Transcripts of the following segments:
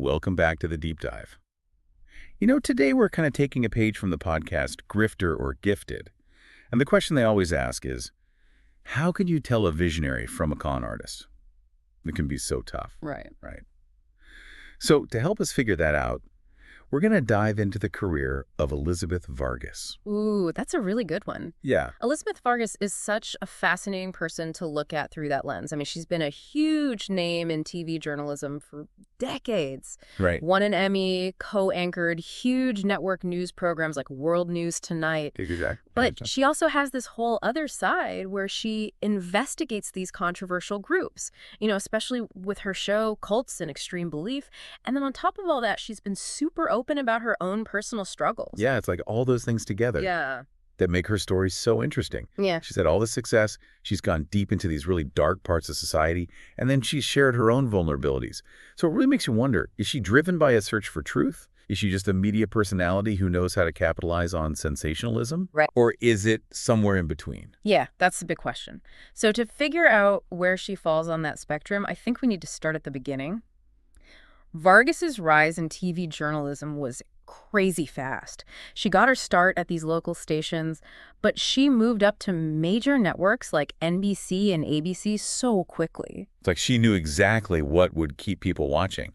welcome back to the Deep Dive. Today we're kind of taking a page from the podcast Grifter or Gifted. And the question they always ask is, how can you tell a visionary from a con artist? It can be so tough. Right. Right. So to help us figure that out, we're going to dive into the career of Elizabeth Vargas. Ooh, that's a really good one. Yeah. Elizabeth Vargas is such a fascinating person to look at through that lens. I mean, she's been a huge name in TV journalism for decades. Right. Won an Emmy, co-anchored huge network news programs like World News Tonight. Exactly. But she also has this whole other side where she investigates these controversial groups, especially with her show Cults and Extreme Belief. And then on top of all that, she's been super open about her own personal struggles. Yeah, it's like all those things together. Yeah. That make her story so interesting. Yeah. She's had all the success, she's gone deep into these really dark parts of society, and then she's shared her own vulnerabilities. So it really makes you wonder, is she driven by a search for truth? Is she just a media personality who knows how to capitalize on sensationalism? Right. Or is it somewhere in between? Yeah, that's the big question. So to figure out where she falls on that spectrum, I think we need to start at the beginning. Vargas's rise in TV journalism was crazy fast. She got her start at these local stations, but she moved up to major networks like NBC and ABC so quickly. It's like she knew exactly what would keep people watching.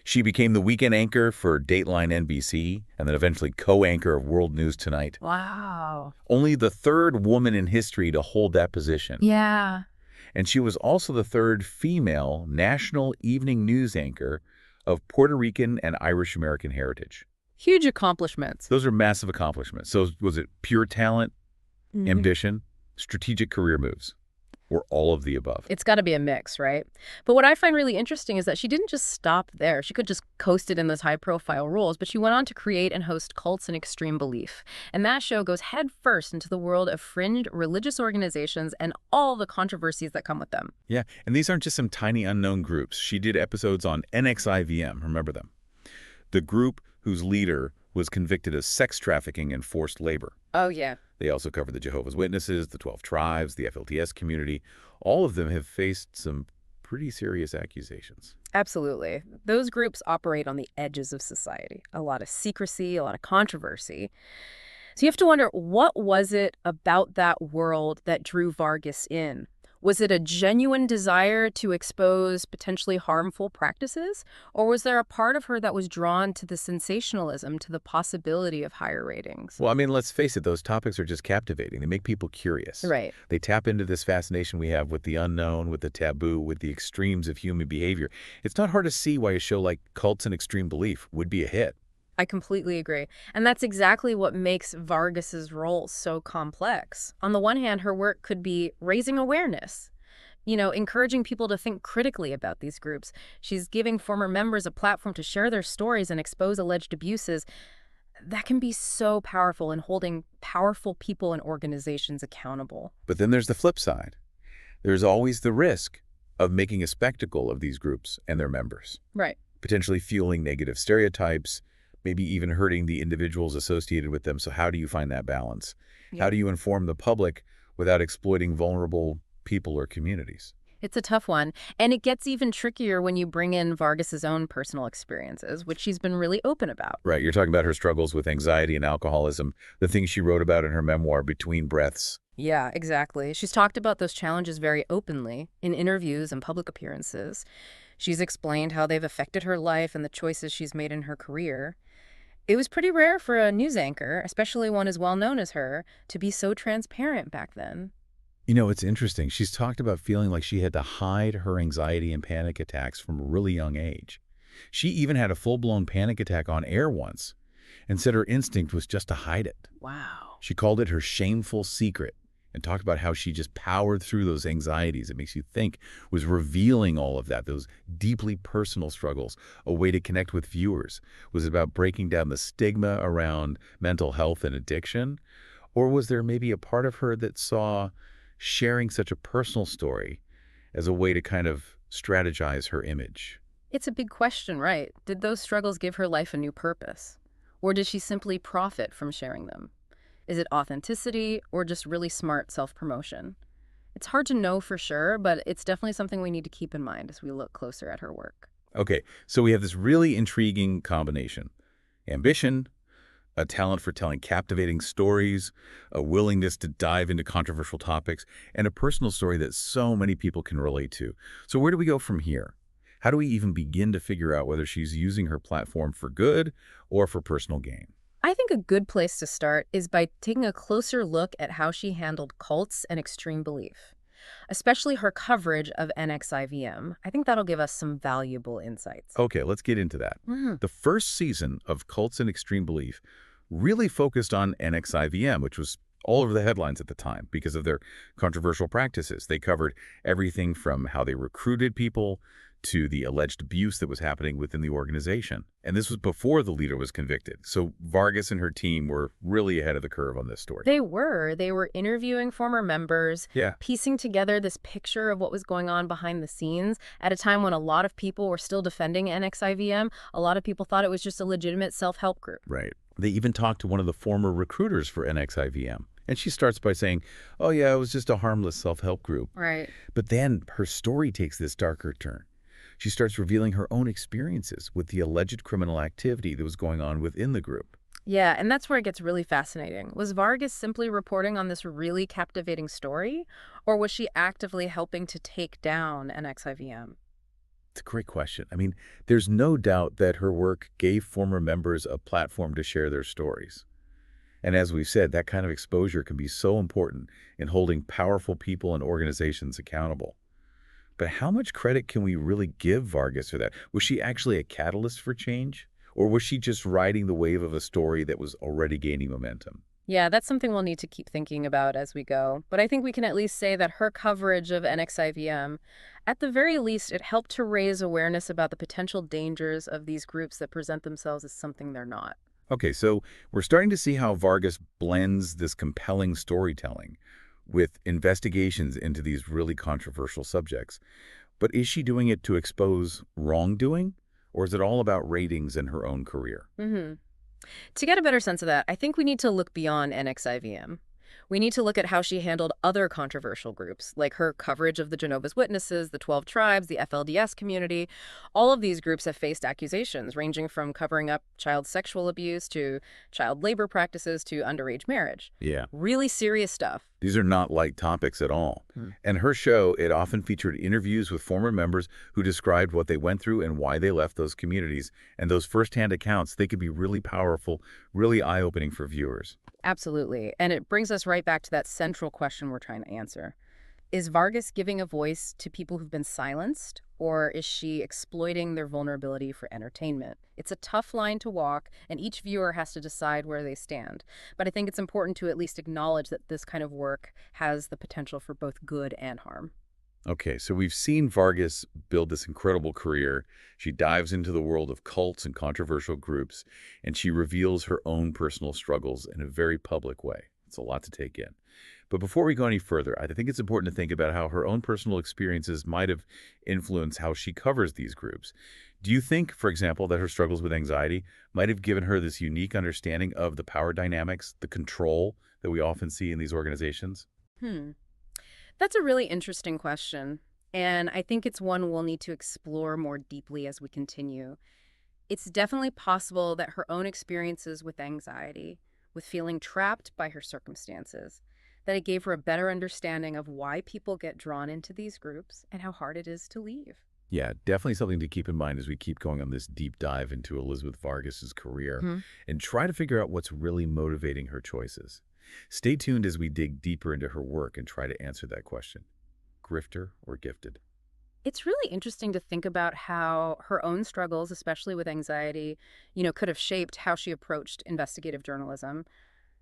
She became the weekend anchor for Dateline NBC and then eventually co-anchor of World News Tonight. Wow. Only the third woman in history to hold that position. Yeah. And she was also the third female national evening news anchor of Puerto Rican and Irish American heritage. Huge accomplishments. Those are massive accomplishments. So was it pure talent, ambition, strategic career moves, or all of the above? It's got to be a mix, right? But what I find really interesting is that she didn't just stop there. She could just coasted in those high-profile roles, but she went on to create and host Cults and Extreme Belief. And that show goes headfirst into the world of fringe religious organizations and all the controversies that come with them. Yeah, and these aren't just some tiny unknown groups. She did episodes on NXIVM, remember them? The group whose leader was convicted of sex trafficking and forced labor. Oh, yeah. They also cover the Jehovah's Witnesses, the 12 Tribes, the FLDS community. All of them have faced some pretty serious accusations. Absolutely. Those groups operate on the edges of society. A lot of secrecy, a lot of controversy. So you have to wonder, what was it about that world that drew Vargas in? Was it a genuine desire to expose potentially harmful practices? Or was there a part of her that was drawn to the sensationalism, to the possibility of higher ratings? Well, I mean, let's face it, those topics are just captivating. They make people curious. Right. They tap into this fascination we have with the unknown, with the taboo, with the extremes of human behavior. It's not hard to see why a show like Cults and Extreme Belief would be a hit. I completely agree. And that's exactly what makes Vargas's role so complex. On the one hand, her work could be raising awareness, encouraging people to think critically about these groups. She's giving former members a platform to share their stories and expose alleged abuses. That can be so powerful in holding powerful people and organizations accountable. But then there's the flip side. There's always the risk of making a spectacle of these groups and their members. Right. Potentially fueling negative stereotypes, maybe even hurting the individuals associated with them. So how do you find that balance? Yeah. How do you inform the public without exploiting vulnerable people or communities? It's a tough one. And it gets even trickier when you bring in Vargas's own personal experiences, which she's been really open about. Right. You're talking about her struggles with anxiety and alcoholism, the things she wrote about in her memoir, Between Breaths. Yeah, exactly. She's talked about those challenges very openly in interviews and public appearances. She's explained how they've affected her life and the choices she's made in her career. It was pretty rare for a news anchor, especially one as well known as her, to be so transparent back then. It's interesting. She's talked about feeling like she had to hide her anxiety and panic attacks from a really young age. She even had a full-blown panic attack on air once and said her instinct was just to hide it. Wow. She called it her shameful secret and talked about how she just powered through those anxieties. It makes you think was revealing all of that, those deeply personal struggles, a way to connect with viewers. Was it about breaking down the stigma around mental health and addiction? Or was there maybe a part of her that saw sharing such a personal story as a way to kind of strategize her image? It's a big question, right? Did those struggles give her life a new purpose? Or did she simply profit from sharing them? Is it authenticity or just really smart self-promotion? It's hard to know for sure, but it's definitely something we need to keep in mind as we look closer at her work. Okay, so we have this really intriguing combination. Ambition, a talent for telling captivating stories, a willingness to dive into controversial topics, and a personal story that so many people can relate to. So where do we go from here? How do we even begin to figure out whether she's using her platform for good or for personal gain? I think a good place to start is by taking a closer look at how she handled cults and extreme belief, especially her coverage of NXIVM. I think that'll give us some valuable insights. Okay, let's get into that. Mhm. The first season of Cults and Extreme Belief really focused on NXIVM, which was all over the headlines at the time because of their controversial practices. They covered everything from how they recruited people to the alleged abuse that was happening within the organization. And this was before the leader was convicted. So Vargas and her team were really ahead of the curve on this story. They were. They were interviewing former members, Yeah, piecing together this picture of what was going on behind the scenes at a time when a lot of people were still defending NXIVM. A lot of people thought it was just a legitimate self-help group. right. They even talked to one of the former recruiters for NXIVM. And she starts by saying, oh yeah, it was just a harmless self-help group. Right. But then her story takes this darker turn. She starts revealing her own experiences with the alleged criminal activity that was going on within the group. Yeah, and that's where it gets really fascinating. Was Vargas simply reporting on this really captivating story, or was she actively helping to take down NXIVM? It's a great question. I mean, there's no doubt that her work gave former members a platform to share their stories. And as we've said, that kind of exposure can be so important in holding powerful people and organizations accountable. But how much credit can we really give Vargas for that? Was she actually a catalyst for change? Or was she just riding the wave of a story that was already gaining momentum? Yeah, that's something we'll need to keep thinking about as we go. But I think we can at least say that her coverage of NXIVM, at the very least, it helped to raise awareness about the potential dangers of these groups that present themselves as something they're not. Okay, so we're starting to see how Vargas blends this compelling storytelling with investigations into these really controversial subjects. But is she doing it to expose wrongdoing, or is it all about ratings and her own career? hmm To get a better sense of that, I think we need to look beyond NXIVM. We need to look at how she handled other controversial groups, like her coverage of the Jehovah's Witnesses, the 12 Tribes, the FLDS community. All of these groups have faced accusations, ranging from covering up child sexual abuse to child labor practices to underage marriage. Yeah, Really serious stuff. these are not light topics at all. Hmm. And her show, it often featured interviews with former members who described what they went through and why they left those communities. And those firsthand accounts, they could be really powerful, really eye-opening for viewers. Absolutely. And it brings us right back to that central question we're trying to answer. Is Vargas giving a voice to people who've been silenced, or is she exploiting their vulnerability for entertainment? It's a tough line to walk, and each viewer has to decide where they stand. But I think it's important to at least acknowledge that this kind of work has the potential for both good and harm. Okay, so we've seen Vargas build this incredible career. She dives into the world of cults and controversial groups, and she reveals her own personal struggles in a very public way. It's a lot to take in. But before we go any further, I think it's important to think about how her own personal experiences might have influenced how she covers these groups. Do you think, for example, that her struggles with anxiety might have given her this unique understanding of the power dynamics, the control that we often see in these organizations? Hmm. That's a really interesting question, and I think it's one we'll need to explore more deeply as we continue. It's definitely possible that her own experiences with anxiety, with feeling trapped by her circumstances, that it gave her a better understanding of why people get drawn into these groups and how hard it is to leave. Yeah, definitely something to keep in mind as we keep going on this deep dive into Elizabeth Vargas's career Hmm. and try to figure out what's really motivating her choices. Stay tuned as we dig deeper into her work and try to answer that question. Grifter or gifted? It's really interesting to think about how her own struggles, especially with anxiety, could have shaped how she approached investigative journalism,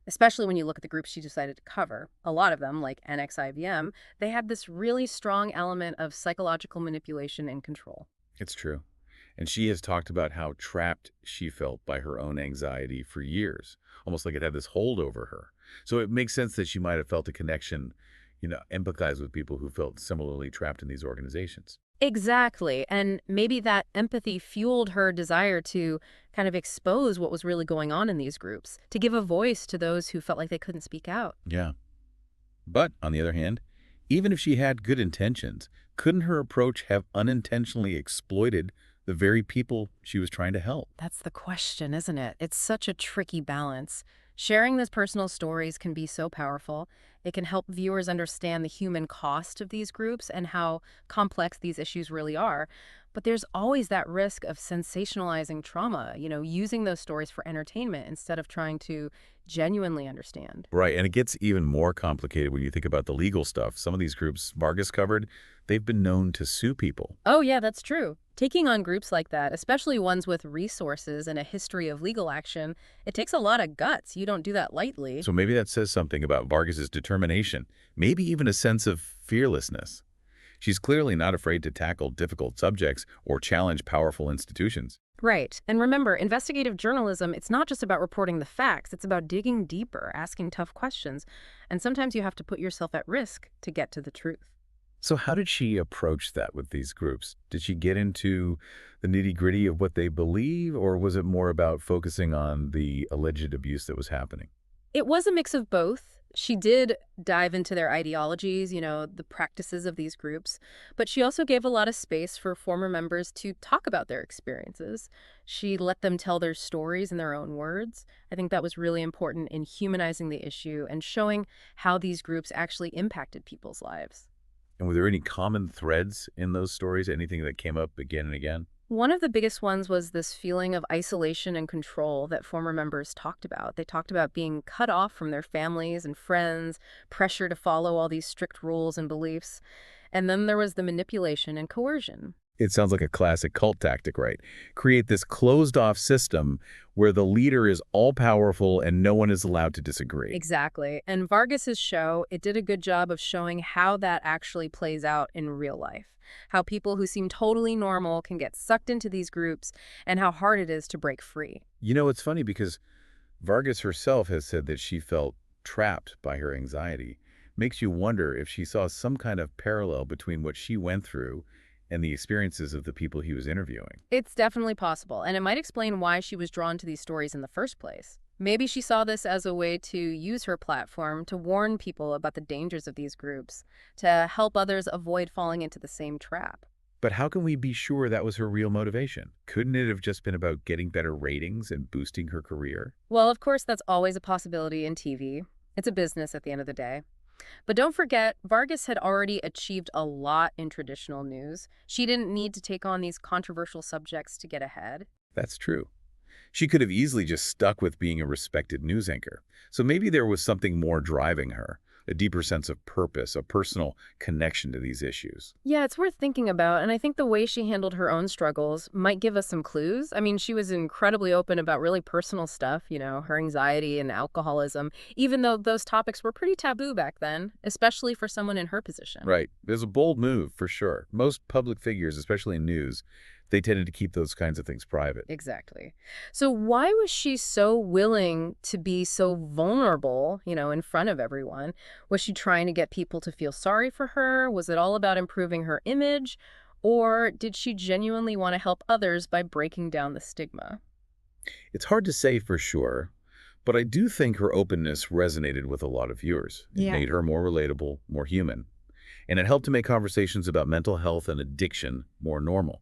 especially when you look at the groups she decided to cover. A lot of them, like NXIVM, they had this really strong element of psychological manipulation and control. It's true. And she has talked about how trapped she felt by her own anxiety for years, almost like it had this hold over her. So it makes sense that she might have felt a connection, empathize with people who felt similarly trapped in these organizations. Exactly. And maybe that empathy fueled her desire to kind of expose what was really going on in these groups, to give a voice to those who felt like they couldn't speak out. Yeah. But on the other hand, even if she had good intentions, couldn't her approach have unintentionally exploited the very people she was trying to help. That's the question, isn't it? It's such a tricky balance. Sharing those personal stories can be so powerful. It can help viewers understand the human cost of these groups and how complex these issues really are. But there's always that risk of sensationalizing trauma, using those stories for entertainment instead of trying to genuinely understand. Right, and it gets even more complicated when you think about the legal stuff. Some of these groups Vargas covered, they've been known to sue people. Oh, yeah, that's true. Taking on groups like that, especially ones with resources and a history of legal action, it takes a lot of guts. You don't do that lightly. So maybe that says something about Vargas's determination, maybe even a sense of fearlessness. She's clearly not afraid to tackle difficult subjects or challenge powerful institutions. Right. And remember, investigative journalism, it's not just about reporting the facts, it's about digging deeper, asking tough questions. And sometimes you have to put yourself at risk to get to the truth. So how did she approach that with these groups? Did she get into the nitty-gritty of what they believe, or was it more about focusing on the alleged abuse that was happening? It was a mix of both. She did dive into their ideologies, the practices of these groups, but she also gave a lot of space for former members to talk about their experiences. She let them tell their stories in their own words. I think that was really important in humanizing the issue and showing how these groups actually impacted people's lives. And were there any common threads in those stories, anything that came up again and again? One of the biggest ones was this feeling of isolation and control that former members talked about. They talked about being cut off from their families and friends, pressure to follow all these strict rules and beliefs. And then there was the manipulation and coercion. It sounds like a classic cult tactic, right? Create this closed-off system where the leader is all-powerful and no one is allowed to disagree. Exactly. And Vargas's show, it did a good job of showing how that actually plays out in real life. How people who seem totally normal can get sucked into these groups and how hard it is to break free. It's funny because Vargas herself has said that she felt trapped by her anxiety. Makes you wonder if she saw some kind of parallel between what she went through and the experiences of the people he was interviewing. It's definitely possible, and it might explain why she was drawn to these stories in the first place. Maybe she saw this as a way to use her platform to warn people about the dangers of these groups, to help others avoid falling into the same trap. But how can we be sure that was her real motivation? Couldn't it have just been about getting better ratings and boosting her career? Well, of course, that's always a possibility in TV. It's a business at the end of the day. But don't forget, Vargas had already achieved a lot in traditional news. She didn't need to take on these controversial subjects to get ahead. That's true. She could have easily just stuck with being a respected news anchor. So maybe there was something more driving her, a deeper sense of purpose, a personal connection to these issues. Yeah, it's worth thinking about, and I think the way she handled her own struggles might give us some clues. I mean, she was incredibly open about really personal stuff, her anxiety and alcoholism, even though those topics were pretty taboo back then, especially for someone in her position. Right. There's a bold move, for sure. Most public figures, especially in news, they tended to keep those kinds of things private. Exactly. So why was she so willing to be so vulnerable, in front of everyone? Was she trying to get people to feel sorry for her? Was it all about improving her image? Or did she genuinely want to help others by breaking down the stigma? It's hard to say for sure, but I do think her openness resonated with a lot of viewers. It Yeah. made her more relatable, more human. And it helped to make conversations about mental health and addiction more normal,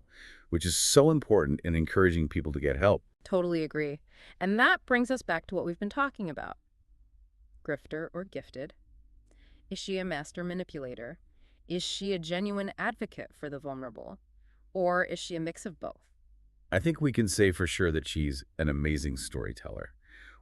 which is so important in encouraging people to get help. Totally agree. And that brings us back to what we've been talking about. Grifter or gifted? Is she a master manipulator? Is she a genuine advocate for the vulnerable? Or is she a mix of both? I think we can say for sure that she's an amazing storyteller.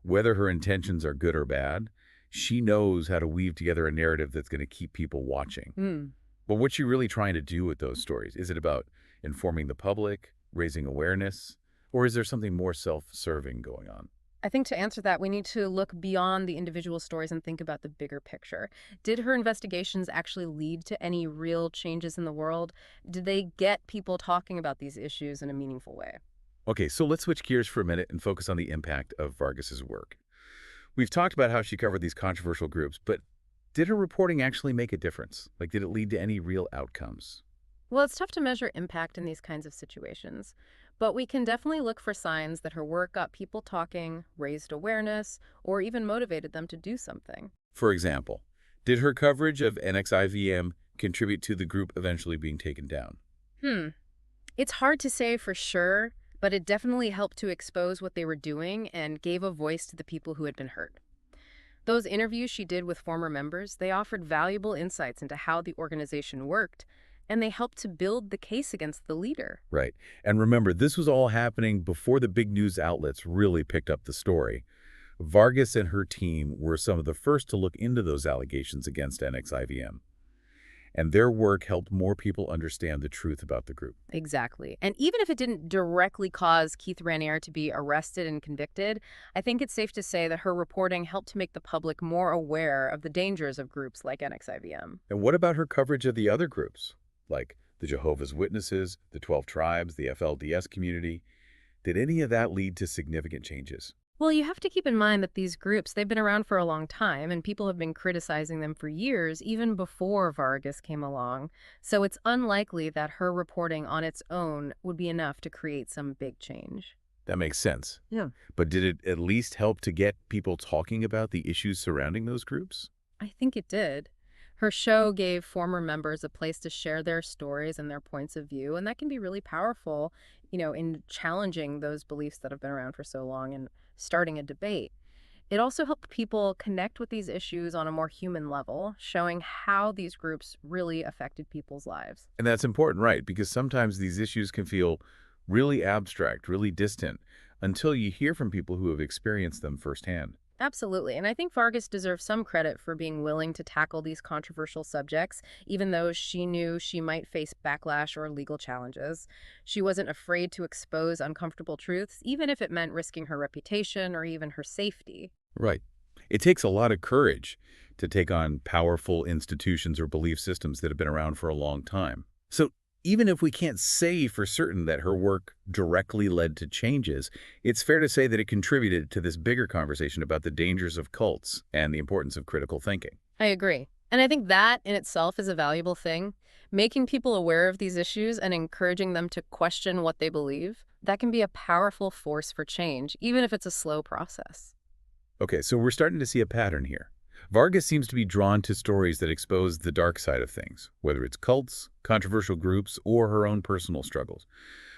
Whether her intentions are good or bad, she knows how to weave together a narrative that's going to keep people watching. Hmm. But what's she really trying to do with those stories? Is it about informing the public, raising awareness, or is there something more self-serving going on? I think to answer that, we need to look beyond the individual stories and think about the bigger picture. Did her investigations actually lead to any real changes in the world? Did they get people talking about these issues in a meaningful way? Okay, so let's switch gears for a minute and focus on the impact of Vargas's work. We've talked about how she covered these controversial groups, but did her reporting actually make a difference? Like, did it lead to any real outcomes? Well, it's tough to measure impact in these kinds of situations, but we can definitely look for signs that her work got people talking, raised awareness, or even motivated them to do something. For example, did her coverage of NXIVM contribute to the group eventually being taken down? Hmm. It's hard to say for sure, but it definitely helped to expose what they were doing and gave a voice to the people who had been hurt. Those interviews she did with former members, they offered valuable insights into how the organization worked, and they helped to build the case against the leader. Right. And remember, this was all happening before the big news outlets really picked up the story. Vargas and her team were some of the first to look into those allegations against NXIVM, and their work helped more people understand the truth about the group. Exactly. And even if it didn't directly cause Keith Raniere to be arrested and convicted, I think it's safe to say that her reporting helped to make the public more aware of the dangers of groups like NXIVM. And what about her coverage of the other groups, like the Jehovah's Witnesses, the 12 Tribes, the FLDS community? Did any of that lead to significant changes? Well, you have to keep in mind that these groups, they've been around for a long time, and people have been criticizing them for years, even before Vargas came along. So it's unlikely that her reporting on its own would be enough to create some big change. That makes sense. Yeah. But did it at least help to get people talking about the issues surrounding those groups? I think it did. Her show gave former members a place to share their stories and their points of view, and that can be really powerful, in challenging those beliefs that have been around for so long and starting a debate. It also helped people connect with these issues on a more human level, showing how these groups really affected people's lives. And that's important, right? Because sometimes these issues can feel really abstract, really distant, until you hear from people who have experienced them firsthand. Absolutely. And I think Vargas deserves some credit for being willing to tackle these controversial subjects, even though she knew she might face backlash or legal challenges. She wasn't afraid to expose uncomfortable truths, even if it meant risking her reputation or even her safety. Right. It takes a lot of courage to take on powerful institutions or belief systems that have been around for a long time. So even if we can't say for certain that her work directly led to changes, it's fair to say that it contributed to this bigger conversation about the dangers of cults and the importance of critical thinking. I agree. And I think that in itself is a valuable thing. Making people aware of these issues and encouraging them to question what they believe, that can be a powerful force for change, even if it's a slow process. Okay, so we're starting to see a pattern here. Vargas seems to be drawn to stories that expose the dark side of things, whether it's cults, controversial groups, or her own personal struggles.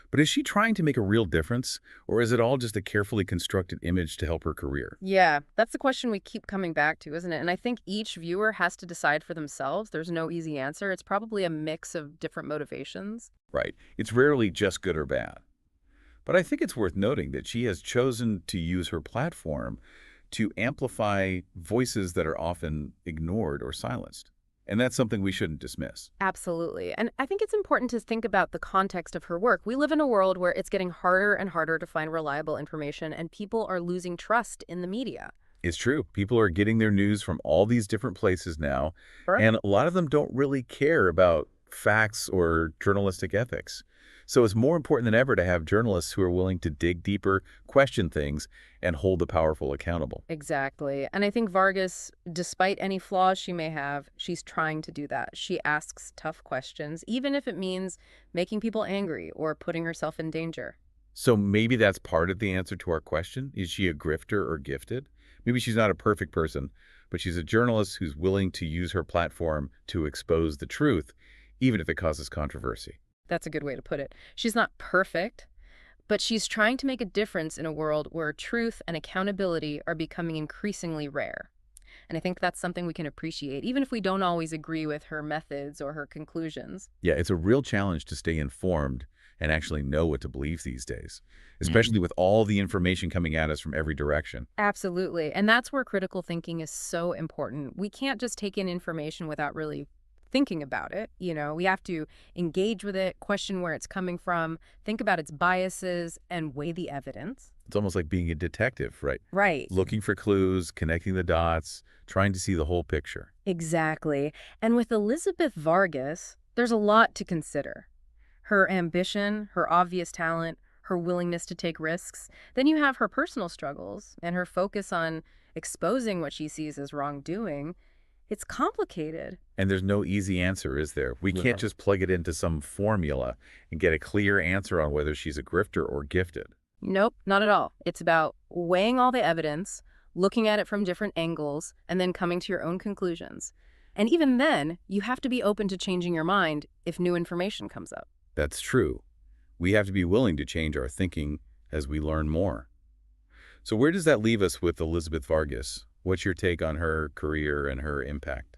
But is she trying to make a real difference, or is it all just a carefully constructed image to help her career? Yeah, that's the question we keep coming back to, isn't it? And I think each viewer has to decide for themselves. There's no easy answer. It's probably a mix of different motivations. Right. It's rarely just good or bad. But I think it's worth noting that she has chosen to use her platform to amplify voices that are often ignored or silenced. And that's something we shouldn't dismiss. Absolutely. And I think it's important to think about the context of her work. We live in a world where it's getting harder and harder to find reliable information, and people are losing trust in the media. It's true. People are getting their news from all these different places now, Correct. and a lot of them don't really care about facts or journalistic ethics. So it's more important than ever to have journalists who are willing to dig deeper, question things, and hold the powerful accountable. Exactly. And I think Vargas, despite any flaws she may have, she's trying to do that. She asks tough questions, even if it means making people angry or putting herself in danger. So maybe that's part of the answer to our question. Is she a grifter or gifted? Maybe she's not a perfect person, but she's a journalist who's willing to use her platform to expose the truth, even if it causes controversy. That's a good way to put it. She's not perfect, but she's trying to make a difference in a world where truth and accountability are becoming increasingly rare. And I think that's something we can appreciate, even if we don't always agree with her methods or her conclusions. Yeah, it's a real challenge to stay informed and actually know what to believe these days, especially with all the information coming at us from every direction. Absolutely. And that's where critical thinking is so important. We can't just take in information without really thinking about it. We have to engage with it, question where it's coming from, think about its biases, and weigh the evidence. It's almost like being a detective, right? Right. Looking for clues, connecting the dots, trying to see the whole picture. Exactly. And with Elizabeth Vargas, there's a lot to consider. Her ambition, her obvious talent, her willingness to take risks. Then you have her personal struggles and her focus on exposing what she sees as wrongdoing. It's complicated. And there's no easy answer, is there? We can't just plug it into some formula and get a clear answer on whether she's a grifter or gifted. Nope, not at all. It's about weighing all the evidence, looking at it from different angles, and then coming to your own conclusions. And even then, you have to be open to changing your mind if new information comes up. That's true. We have to be willing to change our thinking as we learn more. So where does that leave us with Elizabeth Vargas? What's your take on her career and her impact?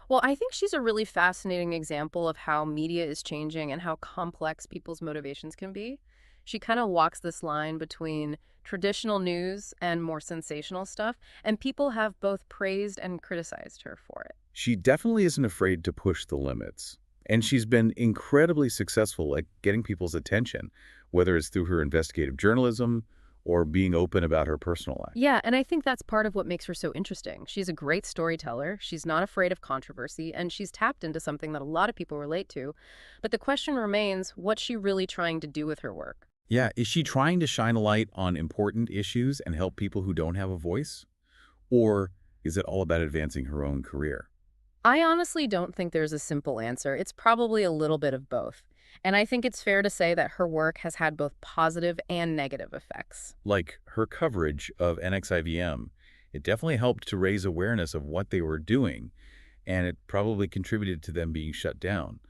Well, I think she's a really fascinating example of how media is changing and how complex people's motivations can be. She kind of walks this line between traditional news and more sensational stuff, and people have both praised and criticized her for it. She definitely isn't afraid to push the limits. And she's been incredibly successful at getting people's attention, whether it's through her investigative journalism or being open about her personal life. Yeah, and I think that's part of what makes her so interesting. She's a great storyteller, she's not afraid of controversy, and she's tapped into something that a lot of people relate to. But the question remains, what's she really trying to do with her work? Yeah, is she trying to shine a light on important issues and help people who don't have a voice? Or is it all about advancing her own career? I honestly don't think there's a simple answer. It's probably a little bit of both. And I think it's fair to say that her work has had both positive and negative effects. Like her coverage of NXIVM, it definitely helped to raise awareness of what they were doing, and it probably contributed to them being shut down.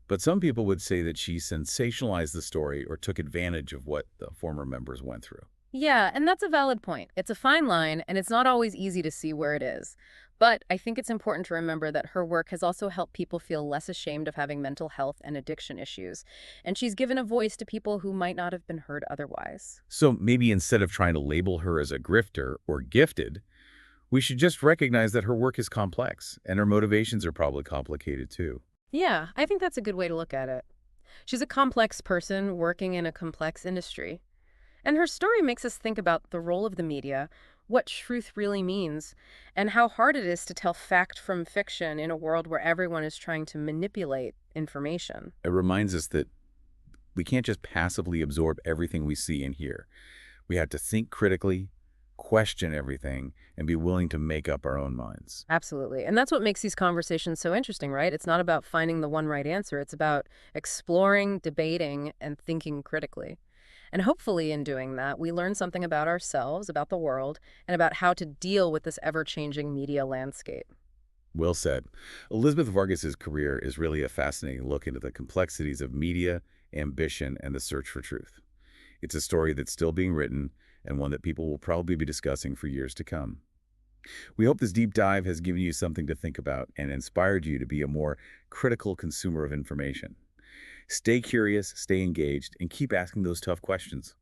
But some people would say that she sensationalized the story or took advantage of what the former members went through. Yeah, and that's a valid point. It's a fine line, and it's not always easy to see where it is. But I think it's important to remember that her work has also helped people feel less ashamed of having mental health and addiction issues. And she's given a voice to people who might not have been heard otherwise. So maybe instead of trying to label her as a grifter or gifted, we should just recognize that her work is complex, and her motivations are probably complicated too. Yeah, I think that's a good way to look at it. She's a complex person working in a complex industry. And her story makes us think about the role of the media, what truth really means, and how hard it is to tell fact from fiction in a world where everyone is trying to manipulate information. It reminds us that we can't just passively absorb everything we see and hear. We have to think critically, question everything, and be willing to make up our own minds. Absolutely. And that's what makes these conversations so interesting, right? It's not about finding the one right answer. It's about exploring, debating, and thinking critically. And hopefully in doing that, we learn something about ourselves, about the world, and about how to deal with this ever-changing media landscape. Well said. Elizabeth Vargas's career is really a fascinating look into the complexities of media, ambition, and the search for truth. It's a story that's still being written and one that people will probably be discussing for years to come. We hope this deep dive has given you something to think about and inspired you to be a more critical consumer of information. Stay curious, stay engaged, and keep asking those tough questions.